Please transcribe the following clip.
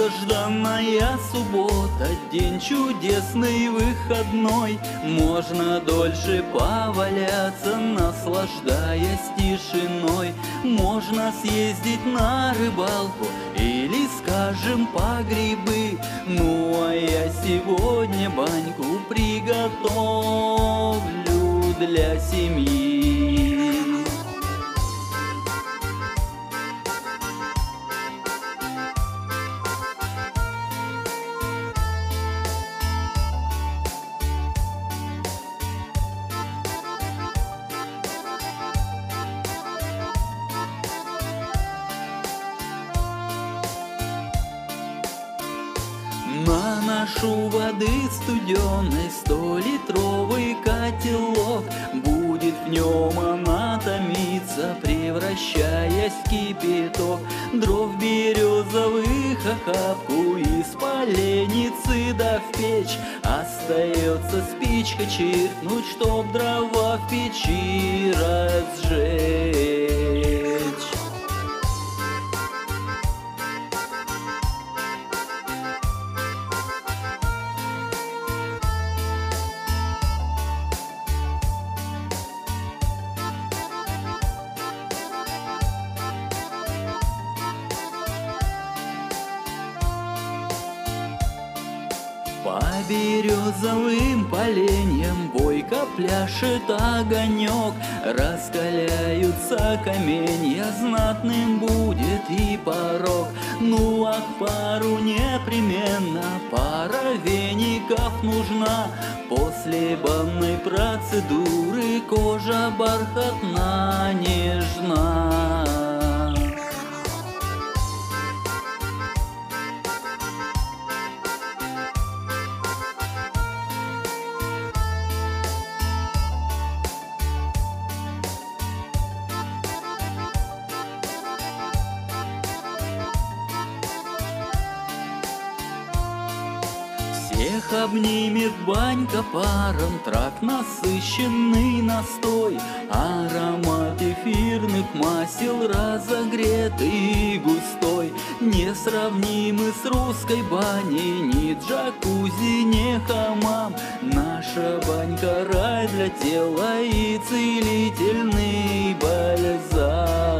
долгожданная суббота, день чудесный выходной. Можно дольше поваляться, наслаждаясь тишиной. Можно съездить на рыбалку или, скажем, по грибы. Ну а я сегодня баньку приготовлю для семьи. Наношу воды студеной 100-литровый котелок. Будет в нем она томиться, превращаясь в кипяток. Дров березовых охапку из поленницы да в печь. Остается спичка чиркнуть, чтоб дрова в печи разжечь. По березовым поленьям бойко пляшет огонек. Раскаляются каменья, знатным будет и порог. Ну а к пару непременно пара веников нужна. После банной процедуры кожа бархатна, нежна. Всех обнимет банька паром, трав насыщенный настой. Аромат эфирных масел разогретый и густой. Несравнимы с русской баней ни джакузи, ни хамам. Наша банька рай для тела и целительный бальзам.